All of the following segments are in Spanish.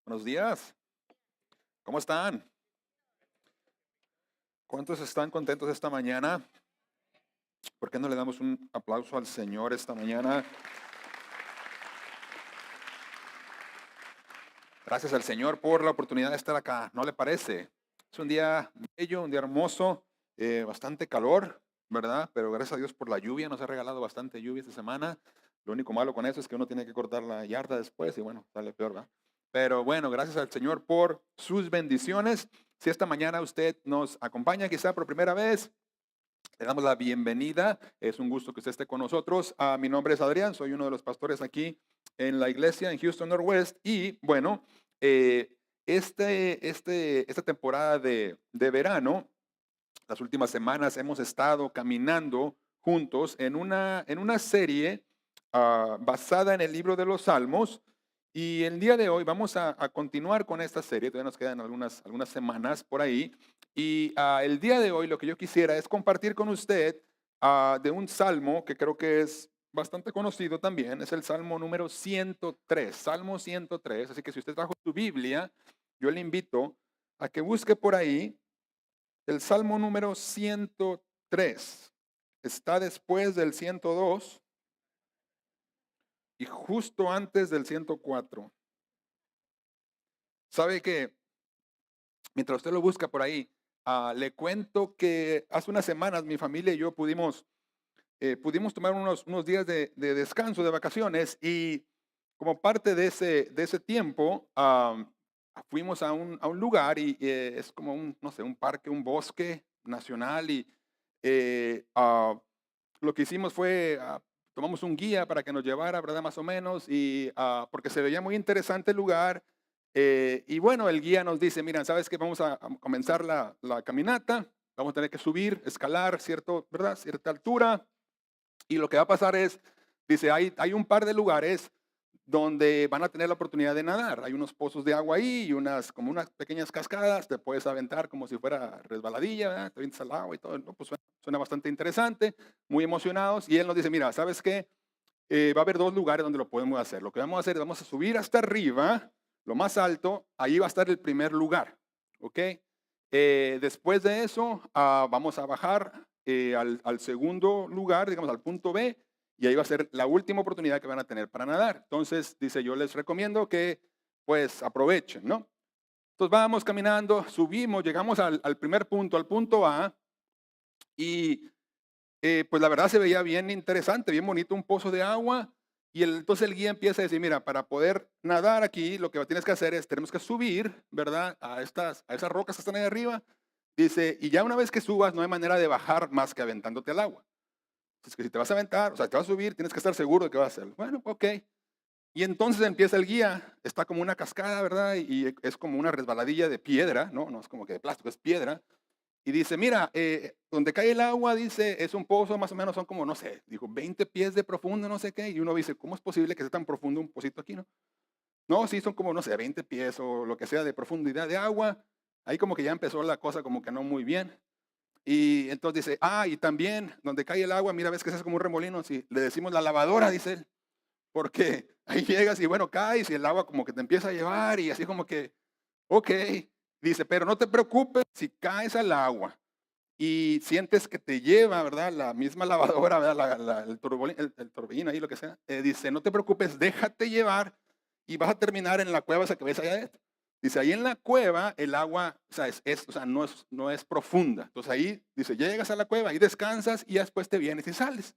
Buenos días, ¿cómo están? ¿Cuántos están contentos esta mañana? ¿Por qué no le damos un aplauso al Señor esta mañana? Gracias al Señor por la oportunidad de estar acá, ¿no le parece? Es un día bello, un día hermoso, bastante calor, ¿verdad? Pero gracias a Dios por la lluvia, nos ha regalado bastante lluvia esta semana. Lo único malo con eso es que uno tiene que cortar la yarda después y bueno, sale peor, ¿verdad? Pero bueno, gracias al Señor por sus bendiciones. Si esta mañana usted nos acompaña quizá por primera vez, le damos la bienvenida. Es un gusto que usted esté con nosotros. Mi nombre es Adrián, soy uno de los pastores aquí en la iglesia en Houston Northwest. Y bueno, esta temporada de verano, las últimas semanas hemos estado caminando juntos en una serie basada en el libro de los Salmos. Y el día de hoy vamos a continuar con esta serie, todavía nos quedan algunas semanas por ahí. Y el día de hoy lo que yo quisiera es compartir con usted de un salmo que creo que es bastante conocido también, es el Salmo número 103, Salmo 103. Así que si usted trajo su Biblia, yo le invito a que busque por ahí el Salmo número 103. Está después del 102 y justo antes del 104. ¿Sabe que mientras usted lo busca por ahí, le cuento que hace unas semanas mi familia y yo pudimos tomar unos días de descanso, de vacaciones, y como parte de ese tiempo, fuimos a un lugar y es como un, no sé, un parque, un bosque nacional. Y eh, ah, lo que hicimos fue, tomamos un guía para que nos llevara, ¿verdad? Más o menos, y porque se veía muy interesante el lugar. Y bueno, el guía nos dice, miren, ¿sabes qué? Vamos a comenzar la caminata, vamos a tener que subir, escalar, cierto, ¿verdad? Cierta altura. Y lo que va a pasar es, dice, hay un par de lugares donde van a tener la oportunidad de nadar. Hay unos pozos de agua ahí y como unas pequeñas cascadas, te puedes aventar como si fuera resbaladilla, ¿verdad? Te avientas al agua y todo, ¿no? Pues suena bastante interesante, muy emocionados. Y él nos dice, mira, ¿sabes qué? Va a haber dos lugares donde lo podemos hacer. Lo que vamos a hacer es vamos a subir hasta arriba, lo más alto, ahí va a estar el primer lugar, ¿ok? Después de eso, vamos a bajar al segundo lugar, digamos al punto B, y ahí va a ser la última oportunidad que van a tener para nadar. Entonces, dice, yo les recomiendo que pues aprovechen, ¿no? Entonces vamos caminando, subimos, llegamos al primer punto, al punto A, y pues la verdad se veía bien interesante, bien bonito, un pozo de agua. Y entonces el guía empieza a decir, mira, para poder nadar aquí, lo que tienes que hacer es, tenemos que subir, ¿verdad? A esas rocas que están ahí arriba. Dice, y ya una vez que subas, no hay manera de bajar más que aventándote al agua. Es que si te vas a aventar, o sea, te vas a subir, tienes que estar seguro de que vas a hacer. Bueno, ok. Y entonces empieza el guía, está como una cascada, ¿verdad? Y es como una resbaladilla de piedra, ¿no? No es como que de plástico, es piedra. Y dice, mira, donde cae el agua, dice, es un pozo, más o menos son como, no sé, dijo, 20 pies de profundo, no sé qué. Y uno dice, ¿cómo es posible que sea tan profundo un pocito aquí, no? No, sí, son como, no sé, 20 pies o lo que sea de profundidad de agua. Ahí como que ya empezó la cosa como que no muy bien. Y entonces dice, y también donde cae el agua, mira, ves que se hace como un remolino. Si le decimos la lavadora, dice él, porque ahí llegas y bueno, caes y el agua como que te empieza a llevar y así como que, ok. Dice, pero no te preocupes si caes al agua y sientes que te lleva, ¿verdad? La misma lavadora, ¿verdad? El torbellino ahí, lo que sea. Dice, no te preocupes, déjate llevar y vas a terminar en la cueva esa que ves allá adentro. Dice, ahí en la cueva el agua, o sea, o sea, no es profunda. Entonces ahí, dice, llegas a la cueva, ahí descansas y después te vienes y sales.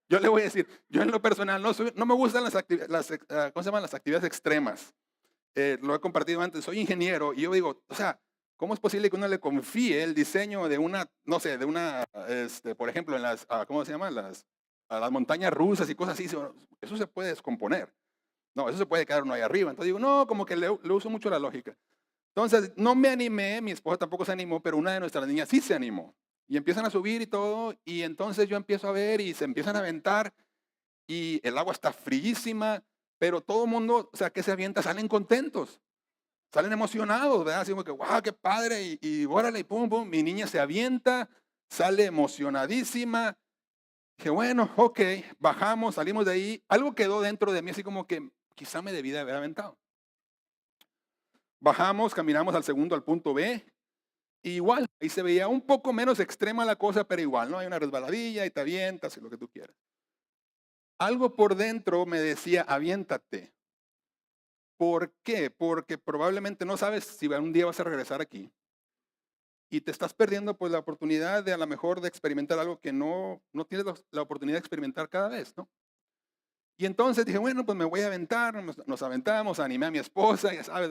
Yo le voy a decir, yo en lo personal no me gustan ¿cómo se llaman? Las actividades extremas. Lo he compartido antes, soy ingeniero y yo digo, o sea, ¿cómo es posible que uno le confíe el diseño de una, no sé, por ejemplo, en ¿cómo se llama? A las montañas rusas y cosas así? Eso se puede descomponer. No, eso se puede quedar uno ahí arriba. Entonces digo, no, como que le uso mucho la lógica. Entonces, no me animé, mi esposa tampoco se animó, pero una de nuestras niñas sí se animó. Y empiezan a subir y todo, y entonces yo empiezo a ver y se empiezan a aventar y el agua está fríísima, pero todo el mundo, o sea, que se avienta, salen contentos. Salen emocionados, ¿verdad? Así como que, wow, qué padre, y órale, y pum, pum. Mi niña se avienta, sale emocionadísima. Dije, bueno, ok, bajamos, salimos de ahí. Algo quedó dentro de mí, así como que, quizá me debí de haber aventado. Bajamos, caminamos al segundo, al punto B. Igual, ahí se veía un poco menos extrema la cosa, pero igual, ¿no? Hay una resbaladilla y te avientas y lo que tú quieras. Algo por dentro me decía, aviéntate. ¿Por qué? Porque probablemente no sabes si un día vas a regresar aquí y te estás perdiendo pues la oportunidad de a lo mejor de experimentar algo que no tienes la oportunidad de experimentar cada vez, ¿no? Y entonces dije, bueno, pues me voy a aventar, nos aventamos, animé a mi esposa, ya sabes,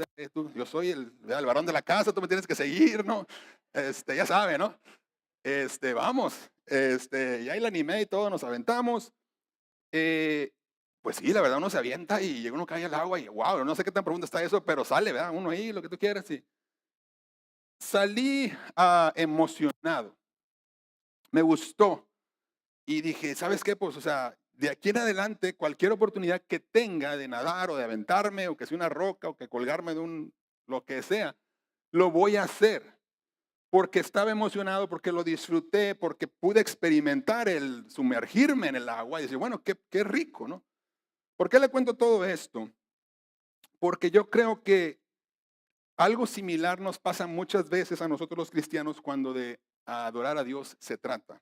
yo soy el varón de la casa, tú me tienes que seguir, ¿no? Ya sabe, ¿no? Vamos, y ahí la animé y todo, nos aventamos. Pues sí, la verdad uno se avienta y uno cae al agua y wow, no sé qué tan profundo está eso, pero sale, ¿verdad? Uno ahí, lo que tú quieras. Y salí emocionado, me gustó y dije, ¿sabes qué? Pues, o sea, de aquí en adelante, cualquier oportunidad que tenga de nadar o de aventarme o que sea una roca o que colgarme de lo que sea, lo voy a hacer. Porque estaba emocionado, porque lo disfruté, porque pude experimentar el sumergirme en el agua y decir, bueno, qué rico, ¿no? ¿Por qué le cuento todo esto? Porque yo creo que algo similar nos pasa muchas veces a nosotros los cristianos cuando de adorar a Dios se trata.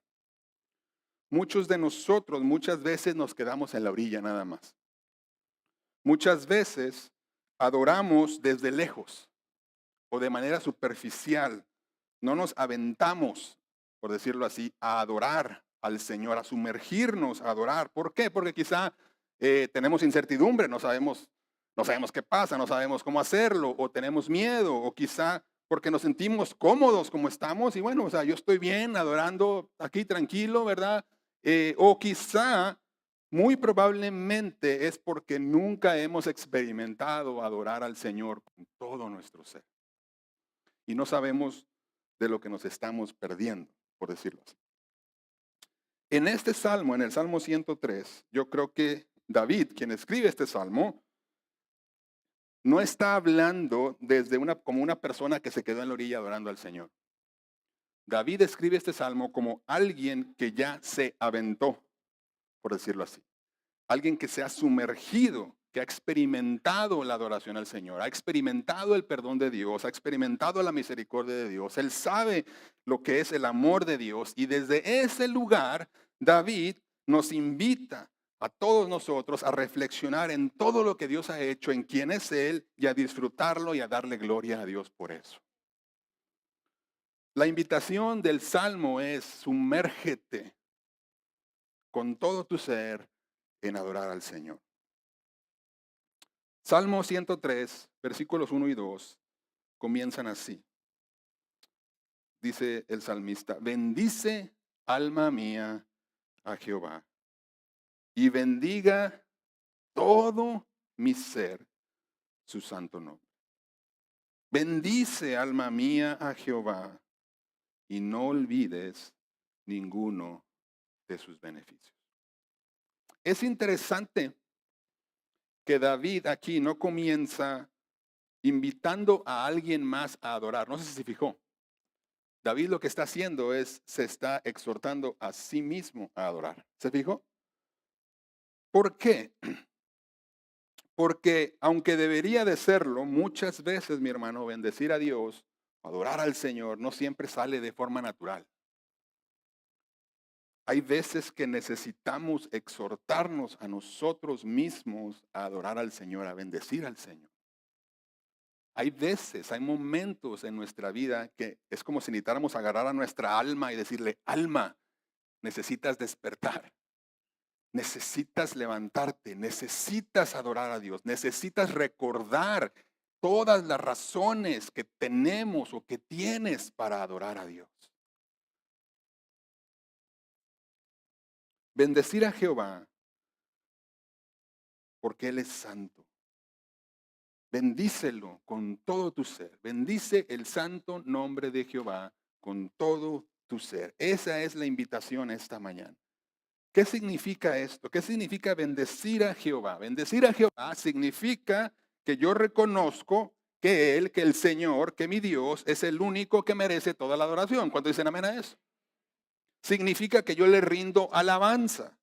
Muchos de nosotros muchas veces nos quedamos en la orilla nada más. Muchas veces adoramos desde lejos o de manera superficial. No nos aventamos, por decirlo así, a adorar al Señor, a sumergirnos, a adorar. ¿Por qué? Porque quizá tenemos incertidumbre, no sabemos qué pasa, no sabemos cómo hacerlo, o tenemos miedo, o quizá porque nos sentimos cómodos como estamos, y bueno, o sea, yo estoy bien adorando aquí tranquilo, ¿verdad? O quizá, muy probablemente es porque nunca hemos experimentado adorar al Señor con todo nuestro ser. Y no sabemos de lo que nos estamos perdiendo, por decirlo así. En este salmo, en el Salmo 103, yo creo que David, quien escribe este salmo, no está hablando como una persona que se quedó en la orilla adorando al Señor. David escribe este salmo como alguien que ya se aventó, por decirlo así. Alguien que se ha sumergido, que ha experimentado la adoración al Señor, ha experimentado el perdón de Dios, ha experimentado la misericordia de Dios. Él sabe lo que es el amor de Dios y desde ese lugar David nos invita a todos nosotros a reflexionar en todo lo que Dios ha hecho, en quién es Él y a disfrutarlo y a darle gloria a Dios por eso. La invitación del Salmo es sumérgete con todo tu ser en adorar al Señor. Salmo 103, versículos 1 y 2, comienzan así. Dice el salmista, bendice alma mía a Jehová y bendiga todo mi ser su santo nombre. Bendice alma mía a Jehová y no olvides ninguno de sus beneficios. Es interesante que David aquí no comienza invitando a alguien más a adorar. No sé si se fijó. David lo que está haciendo se está exhortando a sí mismo a adorar. ¿Se fijó? ¿Por qué? Porque aunque debería de serlo, muchas veces, mi hermano, bendecir a Dios, adorar al Señor, no siempre sale de forma natural. Hay veces que necesitamos exhortarnos a nosotros mismos a adorar al Señor, a bendecir al Señor. Hay veces, hay momentos en nuestra vida que es como si necesitáramos agarrar a nuestra alma y decirle, alma, necesitas despertar, necesitas levantarte, necesitas adorar a Dios, necesitas recordar todas las razones que tenemos o que tienes para adorar a Dios. Bendecir a Jehová porque Él es santo. Bendícelo con todo tu ser. Bendice el santo nombre de Jehová con todo tu ser. Esa es la invitación esta mañana. ¿Qué significa esto? ¿Qué significa bendecir a Jehová? Bendecir a Jehová significa que yo reconozco que Él, que el Señor, que mi Dios es el único que merece toda la adoración. ¿Cuánto dicen amén a eso? Significa que yo le rindo alabanza.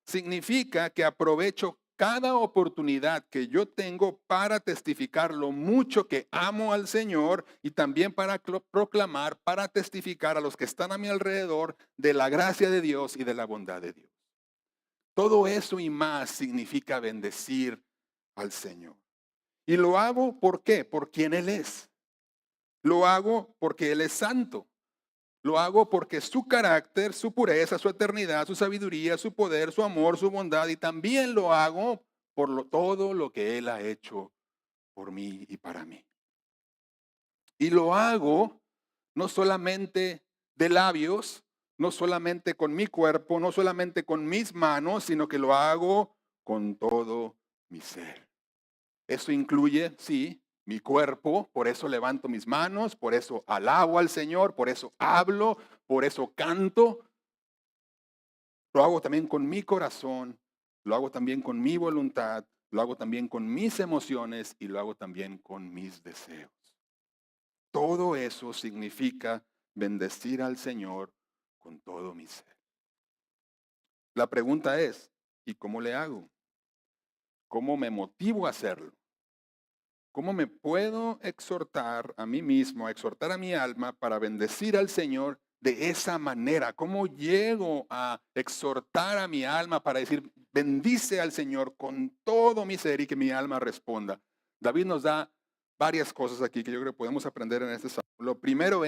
Significa que aprovecho cada oportunidad que yo tengo para testificar lo mucho que amo al Señor y también para proclamar, para testificar a los que están a mi alrededor de la gracia de Dios y de la bondad de Dios. Todo eso y más significa bendecir al Señor. Y lo hago, ¿por qué? Por quien Él es. Lo hago porque Él es santo. Lo hago porque su carácter, su pureza, su eternidad, su sabiduría, su poder, su amor, su bondad. Y también lo hago por todo lo que Él ha hecho por mí y para mí. Y lo hago no solamente de labios, no solamente con mi cuerpo, no solamente con mis manos, sino que lo hago con todo mi ser. Eso incluye, sí, mi cuerpo, por eso levanto mis manos, por eso alabo al Señor, por eso hablo, por eso canto. Lo hago también con mi corazón, lo hago también con mi voluntad, lo hago también con mis emociones y lo hago también con mis deseos. Todo eso significa bendecir al Señor con todo mi ser. La pregunta es, ¿y cómo le hago? ¿Cómo me motivo a hacerlo? ¿Cómo me puedo exhortar a mí mismo, a exhortar a mi alma para bendecir al Señor de esa manera? ¿Cómo llego a exhortar a mi alma para decir, bendice al Señor con todo mi ser y que mi alma responda? David nos da varias cosas aquí que yo creo que podemos aprender en este salmo. Lo primero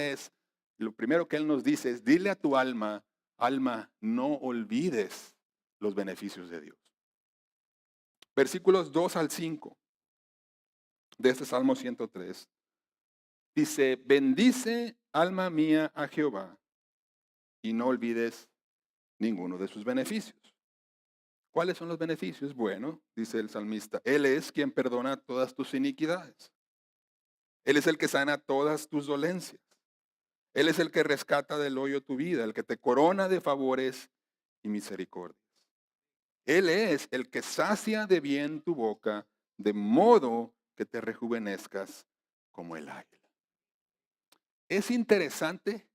que él nos dice es, dile a tu alma, alma, no olvides los beneficios de Dios. Versículos 2 al 5 de este Salmo 103. Dice, bendice alma mía a Jehová y no olvides ninguno de sus beneficios. ¿Cuáles son los beneficios? Bueno, dice el salmista, Él es quien perdona todas tus iniquidades. Él es el que sana todas tus dolencias. Él es el que rescata del hoyo tu vida, el que te corona de favores y misericordias. Él es el que sacia de bien tu boca, de modo que te rejuvenezcas como el águila. Es interesante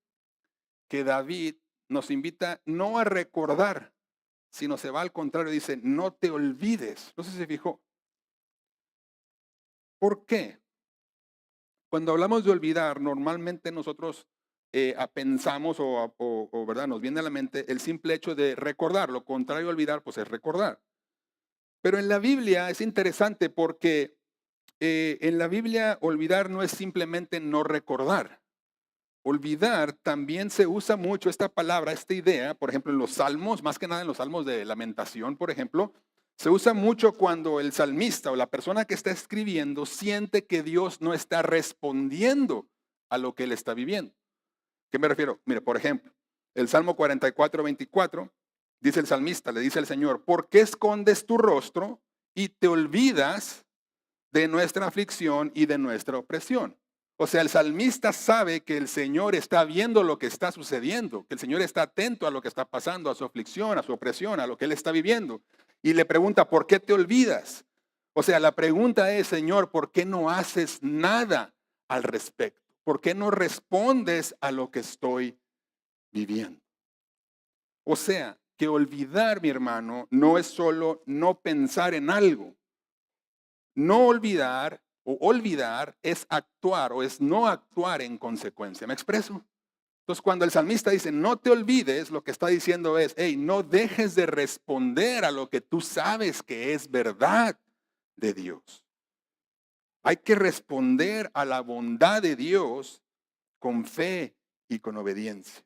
que David nos invita no a recordar, sino se va al contrario, dice, no te olvides. No sé si se fijó. ¿Por qué? Cuando hablamos de olvidar, normalmente nosotros pensamos ¿verdad? Nos viene a la mente el simple hecho de recordar. Lo contrario a olvidar, pues es recordar. Pero en la Biblia es interesante porque en la Biblia olvidar no es simplemente no recordar. Olvidar también se usa mucho esta palabra, esta idea, por ejemplo, en los salmos, más que nada en los salmos de lamentación, por ejemplo, se usa mucho cuando el salmista o la persona que está escribiendo siente que Dios no está respondiendo a lo que él está viviendo. ¿Qué me refiero? Mire, por ejemplo, el Salmo 44, 24, dice el salmista, le dice al Señor, ¿por qué escondes tu rostro y te olvidas de nuestra aflicción y de nuestra opresión? O sea, el salmista sabe que el Señor está viendo lo que está sucediendo, que el Señor está atento a lo que está pasando, a su aflicción, a su opresión, a lo que él está viviendo. Y le pregunta, ¿por qué te olvidas? O sea, la pregunta es, Señor, ¿por qué no haces nada al respecto? ¿Por qué no respondes a lo que estoy viviendo? O sea, que olvidar, mi hermano, no es solo no pensar en algo. No olvidar o olvidar es actuar o es no actuar en consecuencia. ¿Me expreso? Entonces, cuando el salmista dice, no te olvides, lo que está diciendo es, hey, no dejes de responder a lo que tú sabes que es verdad de Dios. Hay que responder a la bondad de Dios con fe y con obediencia.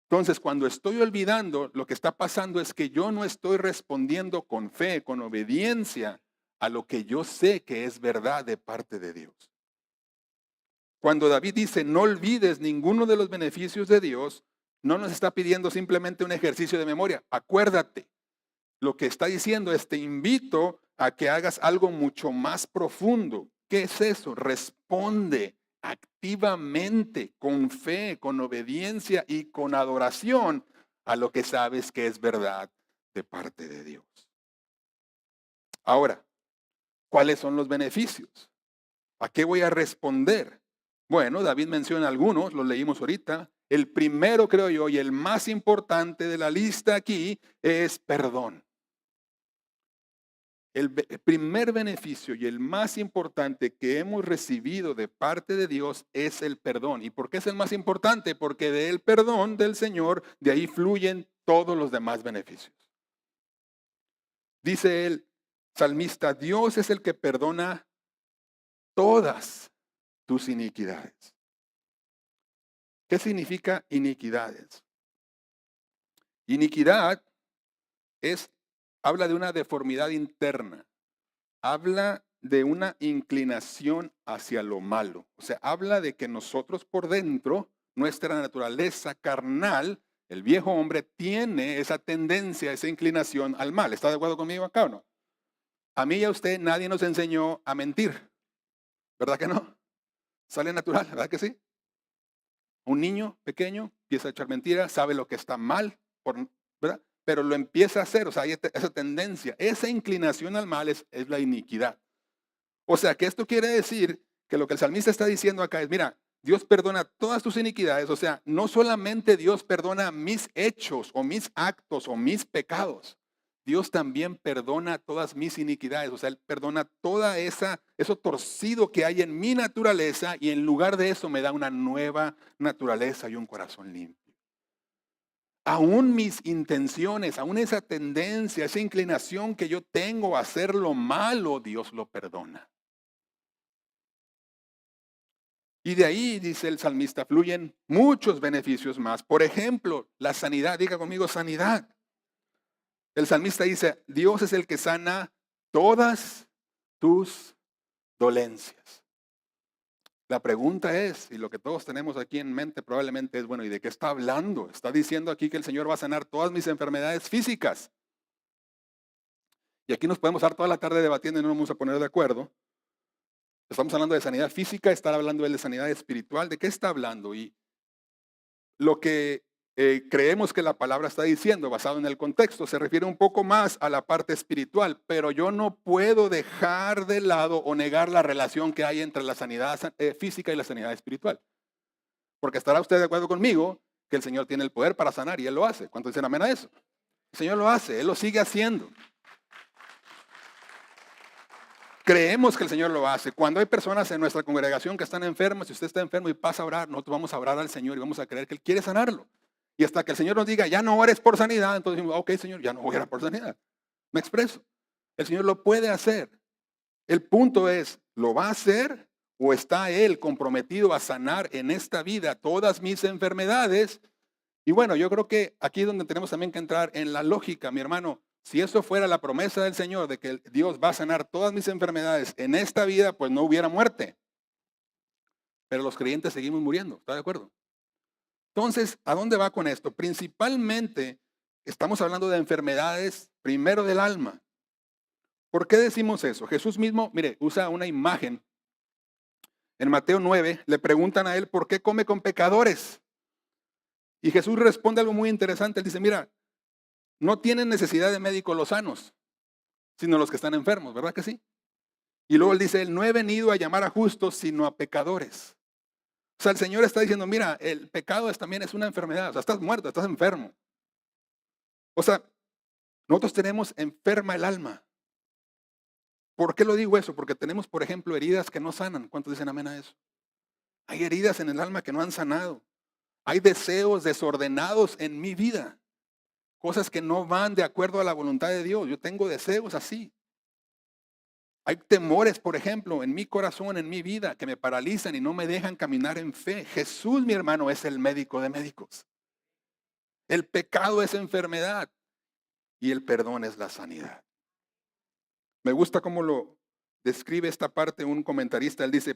Entonces, cuando estoy olvidando, lo que está pasando es que yo no estoy respondiendo con fe, con obediencia a lo que yo sé que es verdad de parte de Dios. Cuando David dice, no olvides ninguno de los beneficios de Dios, no nos está pidiendo simplemente un ejercicio de memoria. Acuérdate, lo que está diciendo es, te invito a que hagas algo mucho más profundo. ¿Qué es eso? Responde activamente, con fe, con obediencia y con adoración a lo que sabes que es verdad de parte de Dios. Ahora, ¿cuáles son los beneficios? ¿A qué voy a responder? Bueno, David menciona algunos, los leímos ahorita. El primero, creo yo, y el más importante de la lista aquí es perdón. El primer beneficio y el más importante que hemos recibido de parte de Dios es el perdón. ¿Y por qué es el más importante? Porque del perdón del Señor, de ahí fluyen todos los demás beneficios. Dice el salmista, Dios es el que perdona todas tus iniquidades. ¿Qué significa iniquidades? Iniquidad habla de una deformidad interna, habla de una inclinación hacia lo malo. O sea, habla de que nosotros por dentro, nuestra naturaleza carnal, el viejo hombre, tiene esa tendencia, esa inclinación al mal. ¿Está de acuerdo conmigo acá o no? A mí y a usted nadie nos enseñó a mentir, ¿verdad que no? Sale natural, ¿verdad que sí? Un niño pequeño empieza a echar mentiras, sabe lo que está mal, ¿verdad? Pero lo empieza a hacer, o sea, hay esa tendencia, esa inclinación al mal es la iniquidad. O sea, que esto quiere decir que lo que el salmista está diciendo acá es, mira, Dios perdona todas tus iniquidades, o sea, no solamente Dios perdona mis hechos o mis actos o mis pecados, Dios también perdona todas mis iniquidades, o sea, Él perdona toda eso torcido que hay en mi naturaleza y en lugar de eso me da una nueva naturaleza y un corazón limpio. Aún mis intenciones, aún esa tendencia, esa inclinación que yo tengo a hacer lo malo, Dios lo perdona. Y de ahí, dice el salmista, fluyen muchos beneficios más. Por ejemplo, la sanidad, diga conmigo sanidad. El salmista dice, Dios es el que sana todas tus dolencias. La pregunta es, y lo que todos tenemos aquí en mente probablemente es, bueno, ¿y de qué está hablando? Está diciendo aquí que el Señor va a sanar todas mis enfermedades físicas. Y aquí nos podemos dar toda la tarde debatiendo y no nos vamos a poner de acuerdo. Estamos hablando de sanidad física, está hablando él de sanidad espiritual. ¿De qué está hablando? Y lo que creemos que la palabra está diciendo, basado en el contexto, se refiere un poco más a la parte espiritual, pero yo no puedo dejar de lado o negar la relación que hay entre la sanidad física y la sanidad espiritual. Porque estará usted de acuerdo conmigo que el Señor tiene el poder para sanar y Él lo hace. ¿Cuántos dicen amén a eso? El Señor lo hace, Él lo sigue haciendo. Creemos que el Señor lo hace. Cuando hay personas en nuestra congregación que están enfermas, si usted está enfermo y pasa a orar, nosotros vamos a orar al Señor y vamos a creer que Él quiere sanarlo. Y hasta que el Señor nos diga, ya no ores por sanidad, entonces decimos, ok Señor, ya no voy a orar por sanidad. Me expreso. El Señor lo puede hacer. El punto es, ¿lo va a hacer o está Él comprometido a sanar en esta vida todas mis enfermedades? Y bueno, yo creo que aquí es donde tenemos también que entrar en la lógica, mi hermano. Si eso fuera la promesa del Señor de que Dios va a sanar todas mis enfermedades en esta vida, pues no hubiera muerte. Pero los creyentes seguimos muriendo, ¿está de acuerdo? Entonces, ¿a dónde va con esto? Principalmente estamos hablando de enfermedades primero del alma. ¿Por qué decimos eso? Jesús mismo, mire, usa una imagen. En Mateo 9 le preguntan a él, ¿por qué come con pecadores? Y Jesús responde algo muy interesante. Él dice, mira, no tienen necesidad de médicos los sanos, sino los que están enfermos, ¿verdad que sí? Y luego él dice, él no he venido a llamar a justos, sino a pecadores. O sea, el Señor está diciendo, mira, el pecado también es una enfermedad. O sea, estás muerto, estás enfermo. O sea, nosotros tenemos enferma el alma. ¿Por qué lo digo eso? Porque tenemos, por ejemplo, heridas que no sanan. ¿Cuántos dicen amén a eso? Hay heridas en el alma que no han sanado. Hay deseos desordenados en mi vida. Cosas que no van de acuerdo a la voluntad de Dios. Yo tengo deseos así. Hay temores, por ejemplo, en mi corazón, en mi vida, que me paralizan y no me dejan caminar en fe. Jesús, mi hermano, es el médico de médicos. El pecado es enfermedad y el perdón es la sanidad. Me gusta cómo lo describe esta parte un comentarista. Él dice,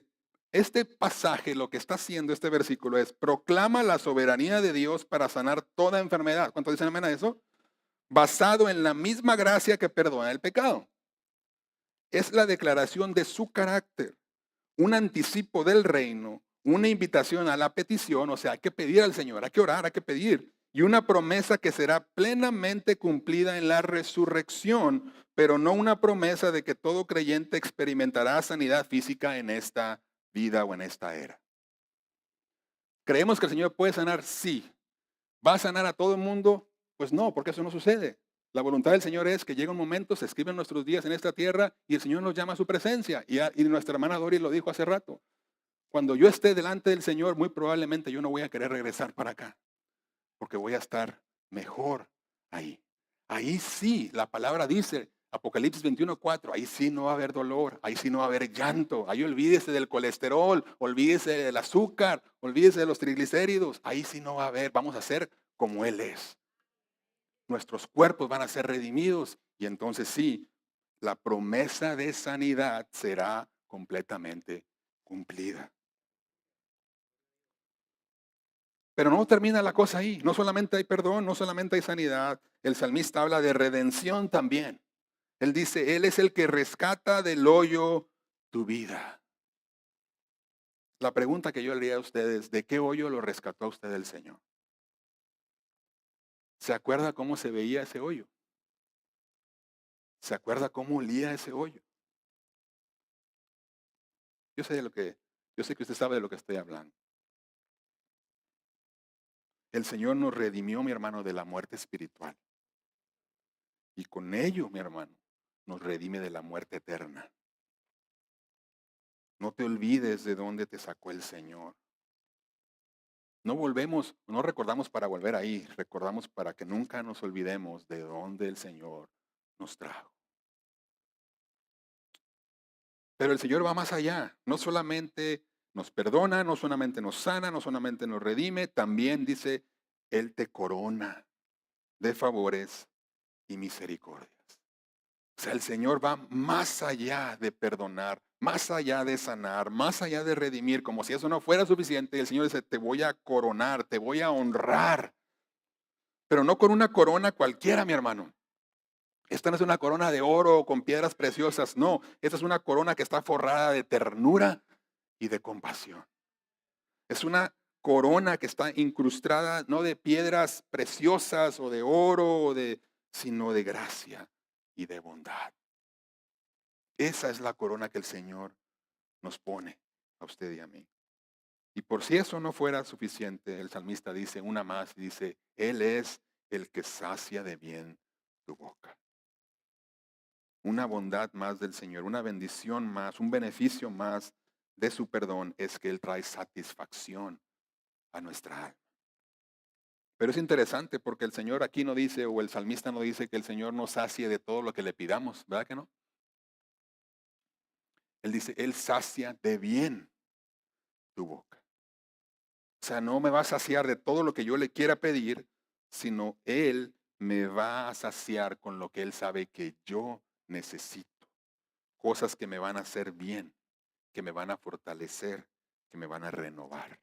este pasaje, lo que está haciendo este versículo es, proclama la soberanía de Dios para sanar toda enfermedad. ¿Cuántos dicen amén a eso? Basado en la misma gracia que perdona el pecado. Es la declaración de su carácter, un anticipo del reino, una invitación a la petición, o sea, hay que pedir al Señor, hay que orar, hay que pedir, y una promesa que será plenamente cumplida en la resurrección, pero no una promesa de que todo creyente experimentará sanidad física en esta vida o en esta era. ¿Creemos que el Señor puede sanar? Sí. ¿Va a sanar a todo el mundo? Pues no, porque eso no sucede. La voluntad del Señor es que llega un momento, se escriben nuestros días en esta tierra y el Señor nos llama a su presencia. Y nuestra hermana Dori lo dijo hace rato. Cuando yo esté delante del Señor, muy probablemente yo no voy a querer regresar para acá, porque voy a estar mejor ahí. Ahí sí, la palabra dice, Apocalipsis 21:4, ahí sí no va a haber dolor, ahí sí no va a haber llanto, ahí olvídese del colesterol, olvídese del azúcar, olvídese de los triglicéridos, ahí sí no va a haber, vamos a ser como Él es. Nuestros cuerpos van a ser redimidos y entonces sí, la promesa de sanidad será completamente cumplida. Pero no termina la cosa ahí. No solamente hay perdón, no solamente hay sanidad. El salmista habla de redención también. Él dice, Él es el que rescata del hoyo tu vida. La pregunta que yo le haría a ustedes, ¿de qué hoyo lo rescató a usted el Señor? ¿Se acuerda cómo se veía ese hoyo? ¿Se acuerda cómo olía ese hoyo? Yo sé que usted sabe de lo que estoy hablando. El Señor nos redimió, mi hermano, de la muerte espiritual. Y con ello, mi hermano, nos redime de la muerte eterna. No te olvides de dónde te sacó el Señor. No recordamos para volver ahí, recordamos para que nunca nos olvidemos de dónde el Señor nos trajo. Pero el Señor va más allá, no solamente nos perdona, no solamente nos sana, no solamente nos redime, también dice, Él te corona de favores y misericordias. O sea, el Señor va más allá de perdonar, más allá de sanar, más allá de redimir, como si eso no fuera suficiente. El Señor dice, te voy a coronar, te voy a honrar. Pero no con una corona cualquiera, mi hermano. Esta no es una corona de oro con piedras preciosas, no. Esta es una corona que está forrada de ternura y de compasión. Es una corona que está incrustada no de piedras preciosas o de oro, sino de gracia y de bondad. Esa es la corona que el Señor nos pone a usted y a mí. Y por si eso no fuera suficiente, el salmista dice una más, dice, Él es el que sacia de bien tu boca. Una bondad más del Señor, una bendición más, un beneficio más de su perdón es que Él trae satisfacción a nuestra alma. Pero es interesante porque el Señor aquí no dice, o el salmista no dice que el Señor nos sacie de todo lo que le pidamos, ¿verdad que no? Él dice, Él sacia de bien tu boca. O sea, no me va a saciar de todo lo que yo le quiera pedir, sino Él me va a saciar con lo que Él sabe que yo necesito. Cosas que me van a hacer bien, que me van a fortalecer, que me van a renovar.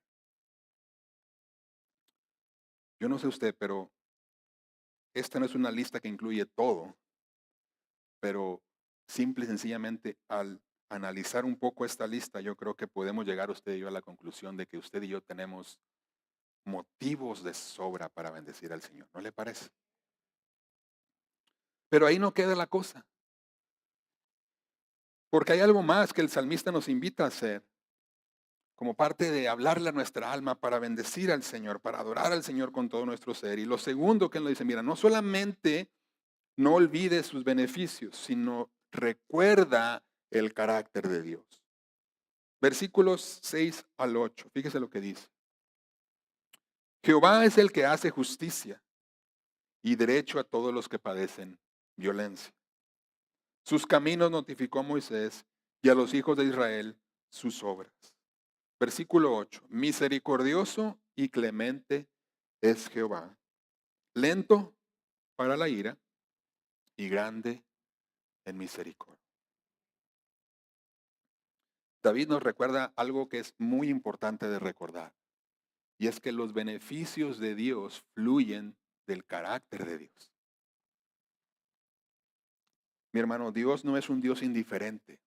Yo no sé usted, pero esta no es una lista que incluye todo, pero simple y sencillamente al analizar un poco esta lista, yo creo que podemos llegar usted y yo a la conclusión de que usted y yo tenemos motivos de sobra para bendecir al Señor. ¿No le parece? Pero ahí no queda la cosa, porque hay algo más que el salmista nos invita a hacer, como parte de hablarle a nuestra alma para bendecir al Señor, para adorar al Señor con todo nuestro ser. Y lo segundo que él nos dice, mira, no solamente no olvides sus beneficios, sino recuerda el carácter de Dios. Versículos 6 al 8, fíjese lo que dice. Jehová es el que hace justicia y derecho a todos los que padecen violencia. Sus caminos notificó a Moisés y a los hijos de Israel sus obras. Versículo 8. Misericordioso y clemente es Jehová, lento para la ira y grande en misericordia. David nos recuerda algo que es muy importante de recordar, y es que los beneficios de Dios fluyen del carácter de Dios. Mi hermano, Dios no es un Dios indiferente.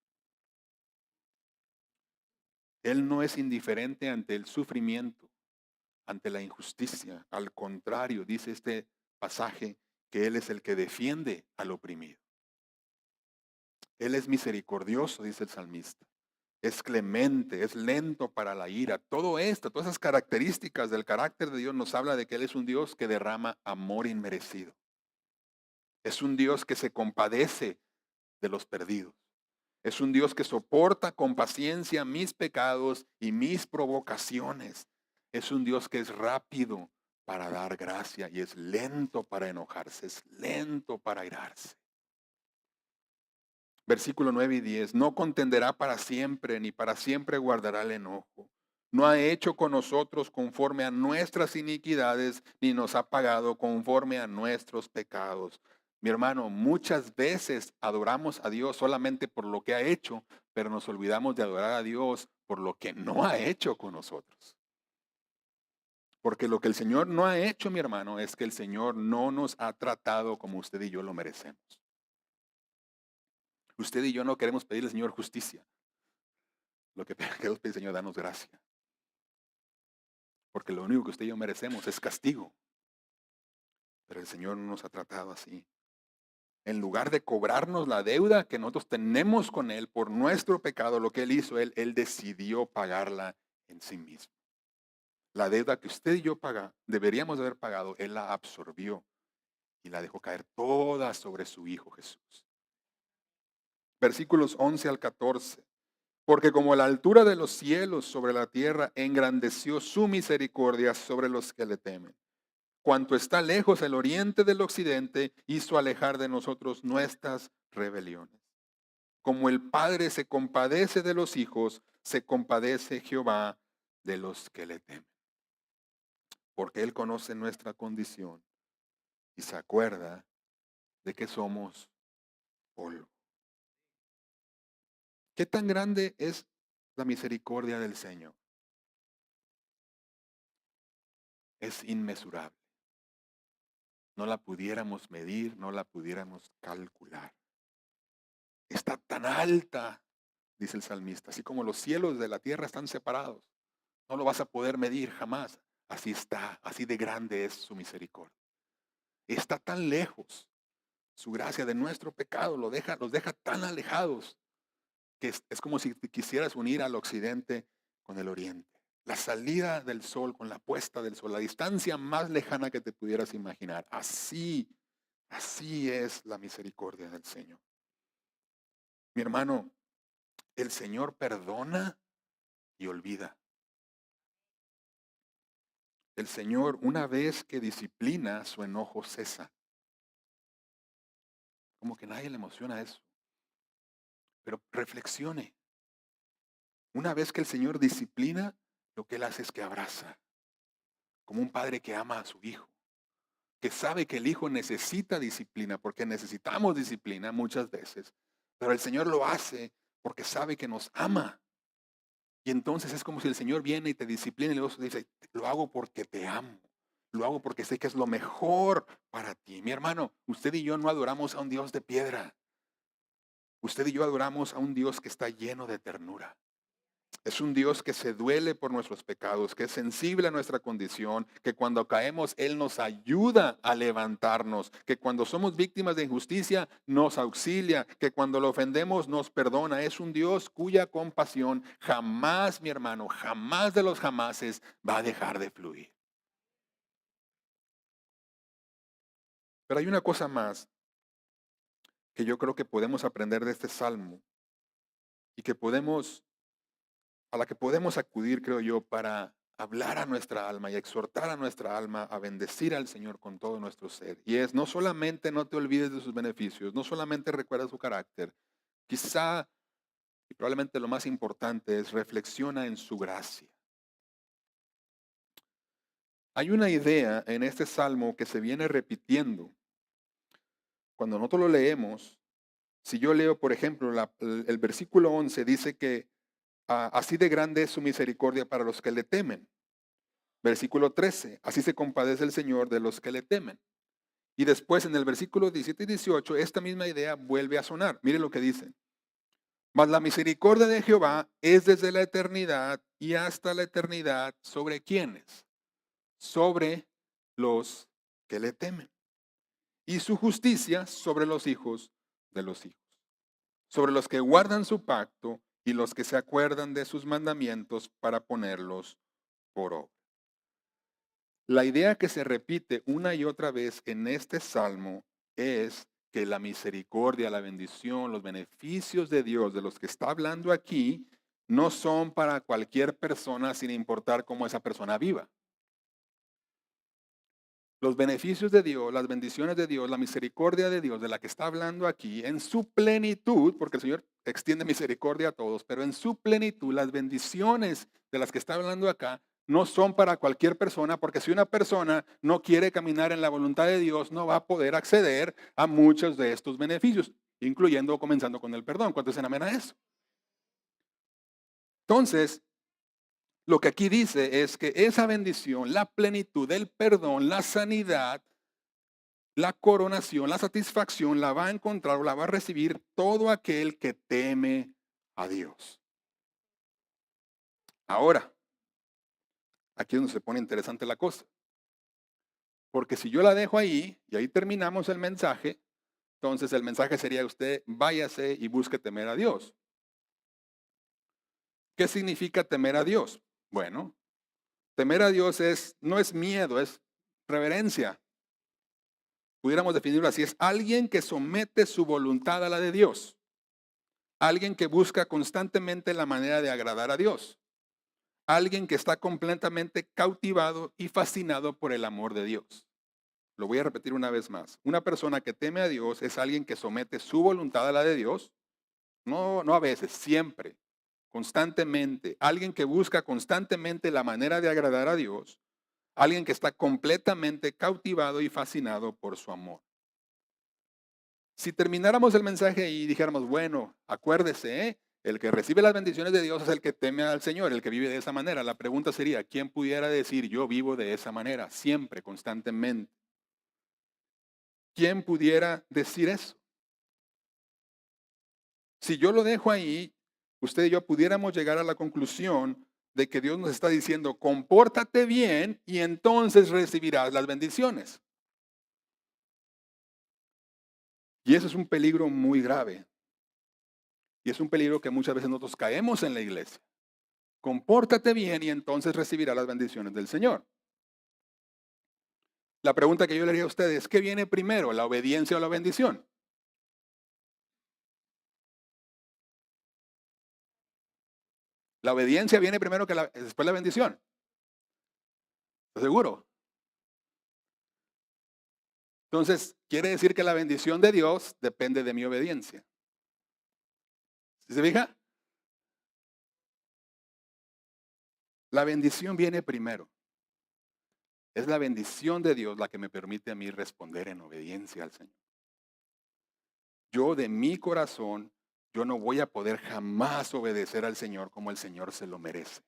Él no es indiferente ante el sufrimiento, ante la injusticia. Al contrario, dice este pasaje que Él es el que defiende al oprimido. Él es misericordioso, dice el salmista. Es clemente, es lento para la ira. Todo esto, todas esas características del carácter de Dios nos habla de que Él es un Dios que derrama amor inmerecido. Es un Dios que se compadece de los perdidos. Es un Dios que soporta con paciencia mis pecados y mis provocaciones. Es un Dios que es rápido para dar gracia y es lento para enojarse, es lento para airarse. Versículo 9 y 10, no contenderá para siempre, ni para siempre guardará el enojo. No ha hecho con nosotros conforme a nuestras iniquidades, ni nos ha pagado conforme a nuestros pecados. Mi hermano, muchas veces adoramos a Dios solamente por lo que ha hecho, pero nos olvidamos de adorar a Dios por lo que no ha hecho con nosotros. Porque lo que el Señor no ha hecho, mi hermano, es que el Señor no nos ha tratado como usted y yo lo merecemos. Usted y yo no queremos pedirle al Señor justicia. Lo que queremos pedir, Señor, danos gracia. Porque lo único que usted y yo merecemos es castigo. Pero el Señor no nos ha tratado así. En lugar de cobrarnos la deuda que nosotros tenemos con Él por nuestro pecado, lo que Él hizo, Él decidió pagarla en sí mismo. La deuda que usted y yo deberíamos haber pagado, Él la absorbió y la dejó caer toda sobre su Hijo Jesús. Versículos 11 al 14. Porque como la altura de los cielos sobre la tierra engrandeció su misericordia sobre los que le temen. Cuanto está lejos el oriente del occidente, hizo alejar de nosotros nuestras rebeliones. Como el Padre se compadece de los hijos, se compadece Jehová de los que le temen. Porque Él conoce nuestra condición y se acuerda de que somos polvo. ¿Qué tan grande es la misericordia del Señor? Es inmesurable. No la pudiéramos medir, no la pudiéramos calcular. Está tan alta, dice el salmista, así como los cielos de la tierra están separados. No lo vas a poder medir jamás. Así está, así de grande es su misericordia. Está tan lejos su gracia de nuestro pecado, los deja tan alejados que es como si te quisieras unir al occidente con el oriente. La salida del sol con la puesta del sol, la distancia más lejana que te pudieras imaginar. Así es la misericordia del Señor. Mi hermano, el Señor perdona y olvida. El Señor, una vez que disciplina, su enojo cesa. Como que nadie le emociona eso. Pero reflexione. Una vez que el Señor disciplina, lo que Él hace es que abraza. Como un padre que ama a su hijo. Que sabe que el hijo necesita disciplina, porque necesitamos disciplina muchas veces. Pero el Señor lo hace porque sabe que nos ama. Y entonces es como si el Señor viene y te disciplina y luego dice, lo hago porque te amo. Lo hago porque sé que es lo mejor para ti. Mi hermano, usted y yo no adoramos a un Dios de piedra. Usted y yo adoramos a un Dios que está lleno de ternura. Es un Dios que se duele por nuestros pecados, que es sensible a nuestra condición, que cuando caemos Él nos ayuda a levantarnos, que cuando somos víctimas de injusticia nos auxilia, que cuando lo ofendemos nos perdona. Es un Dios cuya compasión jamás, mi hermano, jamás de los jamases va a dejar de fluir. Pero hay una cosa más que yo creo que podemos aprender de este salmo y a la que podemos acudir, creo yo, para hablar a nuestra alma y exhortar a nuestra alma a bendecir al Señor con todo nuestro ser. Y es, no solamente no te olvides de sus beneficios, no solamente recuerda su carácter, quizá y probablemente lo más importante es reflexiona en su gracia. Hay una idea en este salmo que se viene repitiendo. Cuando nosotros lo leemos, si yo leo, por ejemplo, el versículo 11 dice que así de grande es su misericordia para los que le temen. Versículo 13, así se compadece el Señor de los que le temen. Y después en el versículo 17 y 18, esta misma idea vuelve a sonar. Mire lo que dice. Mas la misericordia de Jehová es desde la eternidad y hasta la eternidad sobre quienes, sobre los que le temen. Y su justicia sobre los hijos de los hijos, sobre los que guardan su pacto y los que se acuerdan de sus mandamientos para ponerlos por obra. La idea que se repite una y otra vez en este salmo es que la misericordia, la bendición, los beneficios de Dios de los que está hablando aquí no son para cualquier persona sin importar cómo esa persona viva. Los beneficios de Dios, las bendiciones de Dios, la misericordia de Dios de la que está hablando aquí, en su plenitud, porque el Señor extiende misericordia a todos, pero en su plenitud, las bendiciones de las que está hablando acá no son para cualquier persona, porque si una persona no quiere caminar en la voluntad de Dios, no va a poder acceder a muchos de estos beneficios, incluyendo comenzando con el perdón. ¿Cuántos dicen amén a eso? Entonces, lo que aquí dice es que esa bendición, la plenitud, el perdón, la sanidad, la coronación, la satisfacción la va a encontrar o la va a recibir todo aquel que teme a Dios. Ahora, aquí es donde se pone interesante la cosa. Porque si yo la dejo ahí y ahí terminamos el mensaje, entonces el mensaje sería usted váyase y busque temer a Dios. ¿Qué significa temer a Dios? Bueno, temer a Dios no es miedo, es reverencia. Pudiéramos definirlo así, es alguien que somete su voluntad a la de Dios. Alguien que busca constantemente la manera de agradar a Dios. Alguien que está completamente cautivado y fascinado por el amor de Dios. Lo voy a repetir una vez más. Una persona que teme a Dios es alguien que somete su voluntad a la de Dios. No a veces, siempre, constantemente. Alguien que busca constantemente la manera de agradar a Dios. Alguien que está completamente cautivado y fascinado por su amor. Si termináramos el mensaje y dijéramos, bueno, acuérdese, el que recibe las bendiciones de Dios es el que teme al Señor, el que vive de esa manera. La pregunta sería, ¿quién pudiera decir yo vivo de esa manera? Siempre, constantemente. ¿Quién pudiera decir eso? Si yo lo dejo ahí, usted y yo pudiéramos llegar a la conclusión de que Dios nos está diciendo, compórtate bien y entonces recibirás las bendiciones. Y eso es un peligro muy grave. Y es un peligro que muchas veces nosotros caemos en la iglesia. Compórtate bien y entonces recibirás las bendiciones del Señor. La pregunta que yo le haría a ustedes, ¿qué viene primero, la obediencia o la bendición? La obediencia viene primero que después la bendición. ¿Estás seguro? Entonces, quiere decir que la bendición de Dios depende de mi obediencia. ¿Sí se fija? La bendición viene primero. Es la bendición de Dios la que me permite a mí responder en obediencia al Señor. Yo de mi corazón, yo no voy a poder jamás obedecer al Señor como el Señor se lo merece.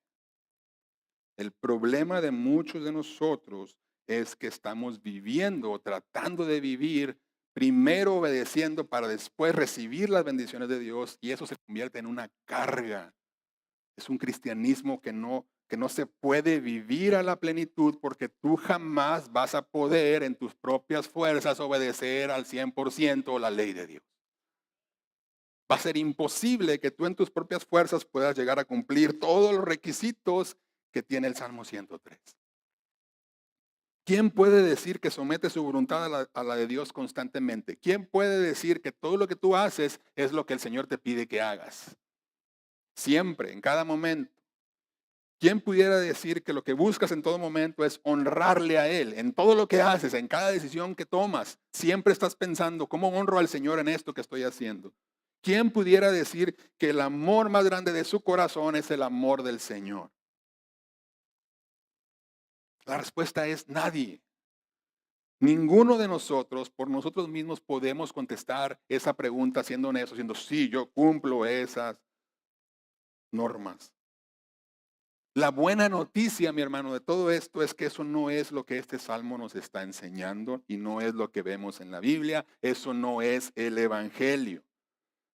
El problema de muchos de nosotros es que estamos viviendo, tratando de vivir, primero obedeciendo para después recibir las bendiciones de Dios y eso se convierte en una carga. Es un cristianismo que no se puede vivir a la plenitud porque tú jamás vas a poder en tus propias fuerzas obedecer al 100% la ley de Dios. Va a ser imposible que tú en tus propias fuerzas puedas llegar a cumplir todos los requisitos que tiene el Salmo 103. ¿Quién puede decir que somete su voluntad a la de Dios constantemente? ¿Quién puede decir que todo lo que tú haces es lo que el Señor te pide que hagas? Siempre, en cada momento. ¿Quién pudiera decir que lo que buscas en todo momento es honrarle a Él? En todo lo que haces, en cada decisión que tomas, siempre estás pensando, ¿cómo honro al Señor en esto que estoy haciendo? ¿Quién pudiera decir que el amor más grande de su corazón es el amor del Señor? La respuesta es nadie. Ninguno de nosotros, por nosotros mismos, podemos contestar esa pregunta siendo honestos, diciendo, sí, yo cumplo esas normas. La buena noticia, mi hermano, de todo esto es que eso no es lo que este salmo nos está enseñando y no es lo que vemos en la Biblia. Eso no es el Evangelio.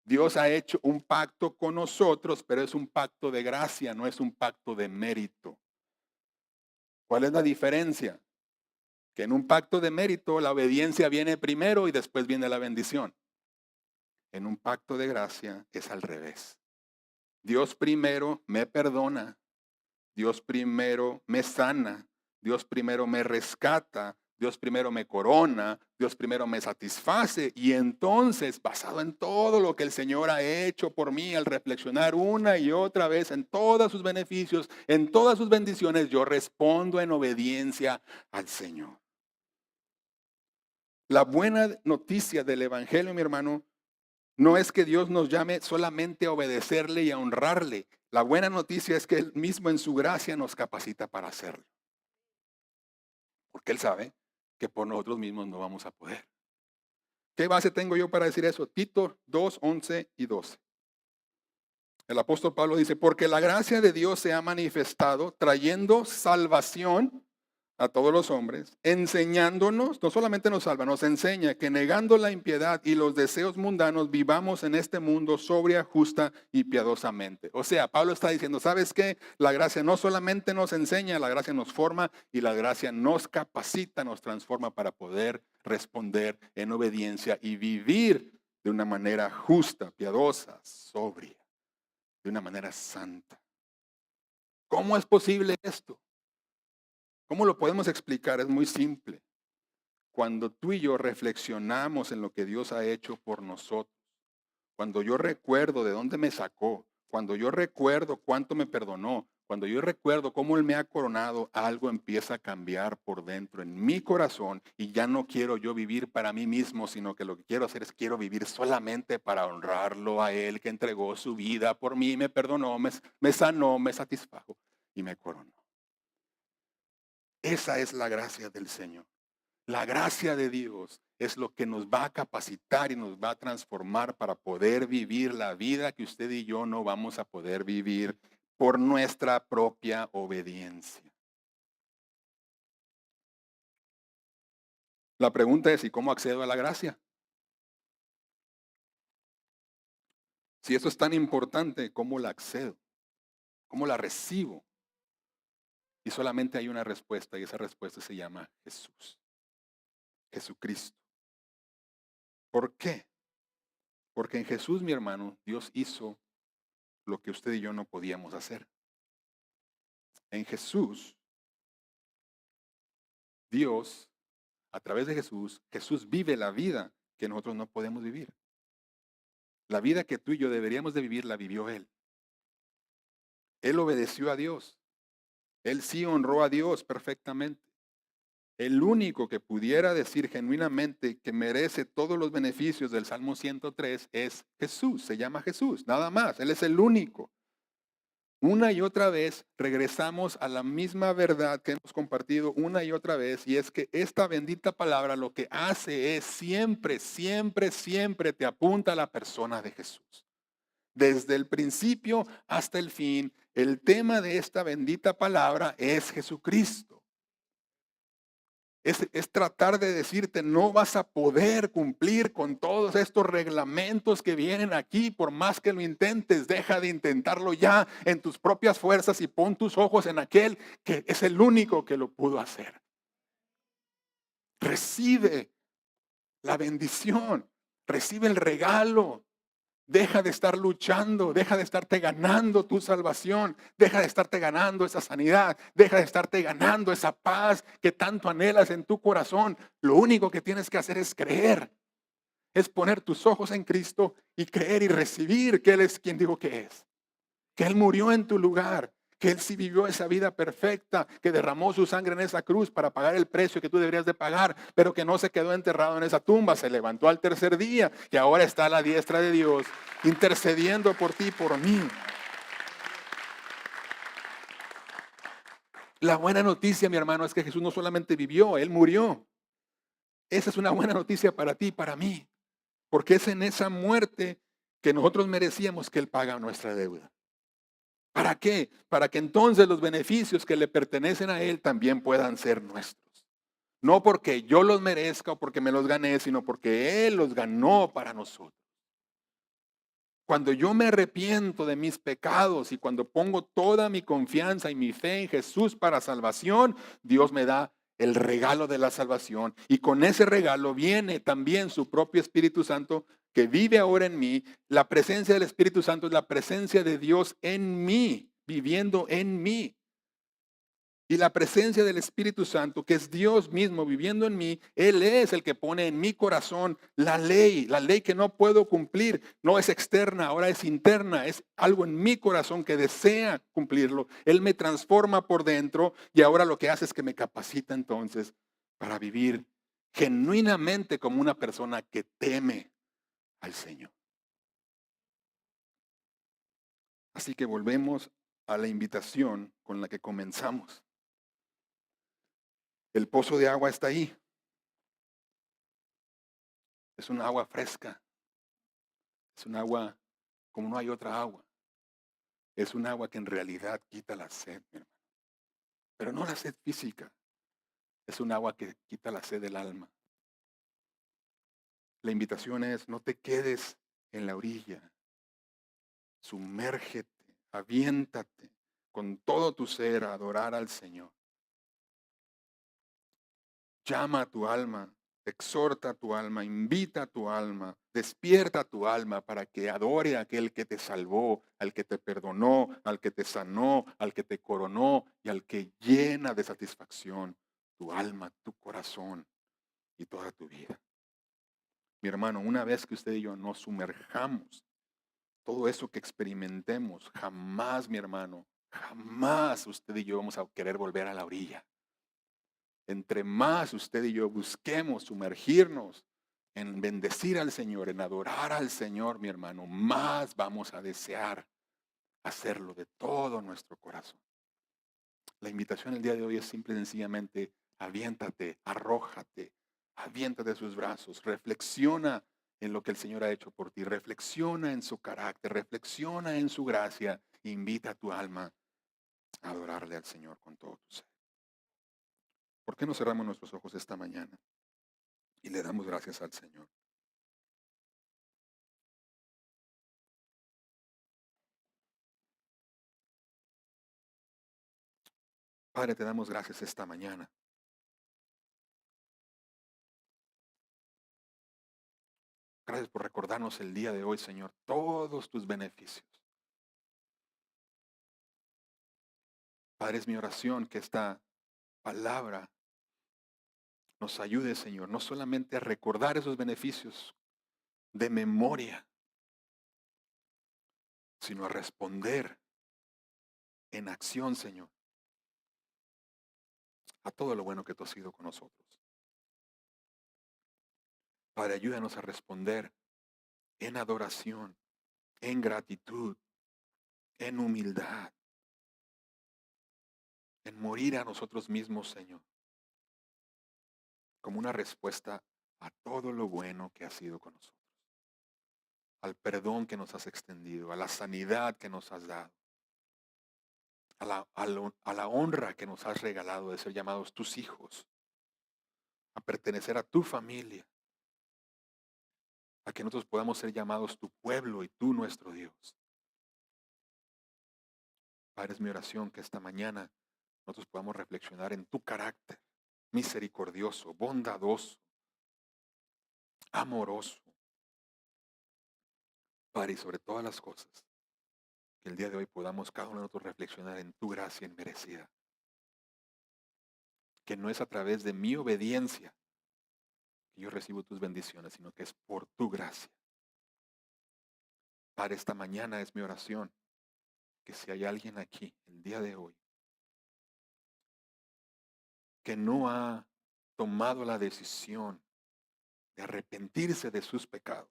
Dios ha hecho un pacto con nosotros, pero es un pacto de gracia, no es un pacto de mérito. ¿Cuál es la diferencia? Que en un pacto de mérito la obediencia viene primero y después viene la bendición. En un pacto de gracia es al revés. Dios primero me perdona, Dios primero me sana, Dios primero me rescata, Dios primero me corona, Dios primero me satisface y entonces, basado en todo lo que el Señor ha hecho por mí, al reflexionar una y otra vez en todos sus beneficios, en todas sus bendiciones, yo respondo en obediencia al Señor. La buena noticia del Evangelio, mi hermano, no es que Dios nos llame solamente a obedecerle y a honrarle. La buena noticia es que Él mismo en su gracia nos capacita para hacerlo. Porque Él sabe que por nosotros mismos no vamos a poder. ¿Qué base tengo yo para decir eso? Tito 2, 11 y 12. El apóstol Pablo dice, porque la gracia de Dios se ha manifestado trayendo salvación a todos los hombres, enseñándonos, no solamente nos salva, nos enseña que negando la impiedad y los deseos mundanos, vivamos en este mundo sobria, justa y piadosamente. O sea, Pablo está diciendo, ¿sabes qué? La gracia no solamente nos enseña, la gracia nos forma y la gracia nos capacita, nos transforma para poder responder en obediencia y vivir de una manera justa, piadosa, sobria, de una manera santa. ¿Cómo es posible esto? ¿Cómo lo podemos explicar? Es muy simple. Cuando tú y yo reflexionamos en lo que Dios ha hecho por nosotros, cuando yo recuerdo de dónde me sacó, cuando yo recuerdo cuánto me perdonó, cuando yo recuerdo cómo Él me ha coronado, algo empieza a cambiar por dentro en mi corazón y ya no quiero yo vivir para mí mismo, sino que lo que quiero hacer es quiero vivir solamente para honrarlo a Él que entregó su vida por mí, me perdonó, me sanó, me satisfajo y me coronó. Esa es la gracia del Señor. La gracia de Dios es lo que nos va a capacitar y nos va a transformar para poder vivir la vida que usted y yo no vamos a poder vivir por nuestra propia obediencia. La pregunta es, ¿y cómo accedo a la gracia? Si eso es tan importante, ¿cómo la accedo? ¿Cómo la recibo? Y solamente hay una respuesta y esa respuesta se llama Jesús. Jesucristo. ¿Por qué? Porque en Jesús, mi hermano, Dios hizo lo que usted y yo no podíamos hacer. En Jesús, Dios, a través de Jesús, Jesús vive la vida que nosotros no podemos vivir. La vida que tú y yo deberíamos de vivir, la vivió Él. Él obedeció a Dios. Él sí honró a Dios perfectamente. El único que pudiera decir genuinamente que merece todos los beneficios del Salmo 103 es Jesús, se llama Jesús, nada más. Él es el único. Una y otra vez regresamos a la misma verdad que hemos compartido una y otra vez, y es que esta bendita palabra lo que hace es siempre, siempre, siempre te apunta a la persona de Jesús. Desde el principio hasta el fin, el tema de esta bendita palabra es Jesucristo. Es tratar de decirte, no vas a poder cumplir con todos estos reglamentos que vienen aquí, por más que lo intentes, deja de intentarlo ya en tus propias fuerzas y pon tus ojos en aquel que es el único que lo pudo hacer. Recibe la bendición, recibe el regalo. Deja de estar luchando, deja de estarte ganando tu salvación, deja de estarte ganando esa sanidad, deja de estarte ganando esa paz que tanto anhelas en tu corazón. Lo único que tienes que hacer es creer, es poner tus ojos en Cristo y creer y recibir que Él es quien dijo que es, que Él murió en tu lugar, que Él sí vivió esa vida perfecta, que derramó su sangre en esa cruz para pagar el precio que tú deberías de pagar, pero que no se quedó enterrado en esa tumba, se levantó al tercer día y ahora está a la diestra de Dios, intercediendo por ti y por mí. La buena noticia, mi hermano, es que Jesús no solamente vivió, Él murió. Esa es una buena noticia para ti y para mí, porque es en esa muerte que nosotros merecíamos que Él paga nuestra deuda. ¿Para qué? Para que entonces los beneficios que le pertenecen a Él también puedan ser nuestros. No porque yo los merezca o porque me los gané, sino porque Él los ganó para nosotros. Cuando yo me arrepiento de mis pecados y cuando pongo toda mi confianza y mi fe en Jesús para salvación, Dios me da el regalo de la salvación. Y con ese regalo viene también su propio Espíritu Santo que vive ahora en mí. La presencia del Espíritu Santo es la presencia de Dios en mí, viviendo en mí. Y la presencia del Espíritu Santo, que es Dios mismo viviendo en mí, Él es el que pone en mi corazón la ley que no puedo cumplir. No es externa, ahora es interna, es algo en mi corazón que desea cumplirlo. Él me transforma por dentro y ahora lo que hace es que me capacita entonces para vivir genuinamente como una persona que teme al Señor. Así que volvemos a la invitación con la que comenzamos. El pozo de agua está ahí. Es un agua fresca. Es un agua como no hay otra agua. Es un agua que en realidad quita la sed, mi hermano. Pero no la sed física. Es un agua que quita la sed del alma. La invitación es, no te quedes en la orilla. Sumérgete, aviéntate con todo tu ser a adorar al Señor. Llama a tu alma, exhorta a tu alma, invita a tu alma, despierta a tu alma para que adore a aquel que te salvó, al que te perdonó, al que te sanó, al que te coronó y al que llena de satisfacción tu alma, tu corazón y toda tu vida. Mi hermano, una vez que usted y yo nos sumerjamos, todo eso que experimentemos, jamás, mi hermano, jamás usted y yo vamos a querer volver a la orilla. Entre más usted y yo busquemos sumergirnos en bendecir al Señor, en adorar al Señor, mi hermano, más vamos a desear hacerlo de todo nuestro corazón. La invitación el día de hoy es simple y sencillamente, aviéntate, arrójate, aviéntate de sus brazos, reflexiona en lo que el Señor ha hecho por ti, reflexiona en su carácter, reflexiona en su gracia, invita a tu alma a adorarle al Señor con todo tu ser. ¿Por qué no cerramos nuestros ojos esta mañana y le damos gracias al Señor? Padre, te damos gracias esta mañana. Gracias por recordarnos el día de hoy, Señor, todos tus beneficios. Padre, es mi oración que esta palabra nos ayude, Señor, no solamente a recordar esos beneficios de memoria, sino a responder en acción, Señor, a todo lo bueno que tú has sido con nosotros. Padre, ayúdanos a responder en adoración, en gratitud, en humildad, en morir a nosotros mismos, Señor, como una respuesta a todo lo bueno que has sido con nosotros, al perdón que nos has extendido, a la sanidad que nos has dado, a la honra que nos has regalado de ser llamados tus hijos, a pertenecer a tu familia, a que nosotros podamos ser llamados tu pueblo y tú nuestro Dios. Padre, es mi oración que esta mañana nosotros podamos reflexionar en tu carácter misericordioso, bondadoso, amoroso. Padre, y sobre todas las cosas, que el día de hoy podamos cada uno de nosotros reflexionar en tu gracia inmerecida. Que no es a través de mi obediencia que yo recibo tus bendiciones, sino que es por tu gracia. Padre, esta mañana es mi oración, que si hay alguien aquí el día de hoy que no ha tomado la decisión de arrepentirse de sus pecados,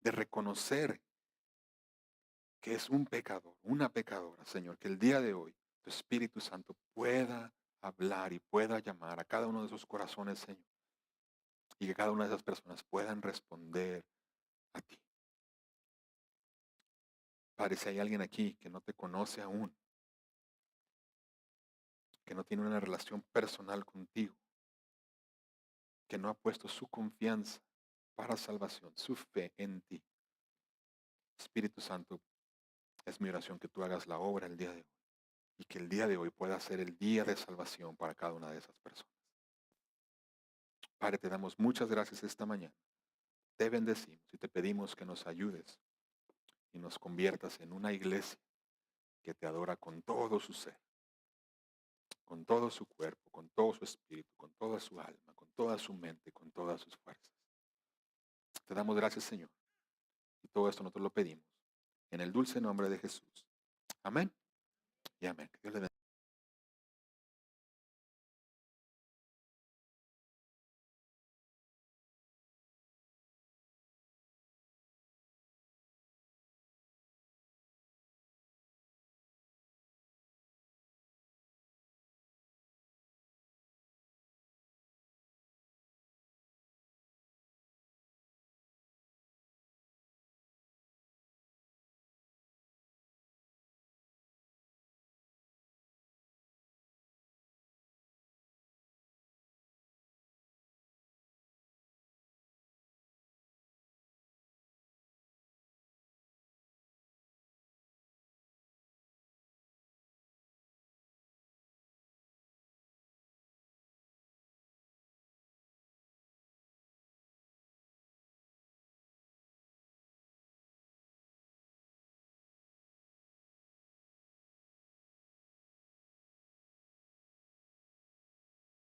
de reconocer que es un pecador, una pecadora, Señor, que el día de hoy tu Espíritu Santo pueda hablar y pueda llamar a cada uno de esos corazones, Señor, y que cada una de esas personas puedan responder a ti. Padre, si hay alguien aquí que no te conoce aún, que no tiene una relación personal contigo, que no ha puesto su confianza para salvación, su fe en ti, Espíritu Santo, es mi oración que tú hagas la obra el día de hoy y que el día de hoy pueda ser el día de salvación para cada una de esas personas. Padre, te damos muchas gracias esta mañana. Te bendecimos y te pedimos que nos ayudes y nos conviertas en una iglesia que te adora con todo su ser. con todo su cuerpo, con todo su espíritu, con toda su alma, con toda su mente, con todas sus fuerzas. Te damos gracias, Señor. Y todo esto nosotros lo pedimos en el dulce nombre de Jesús. Amén y amén. Que Dios le bendiga.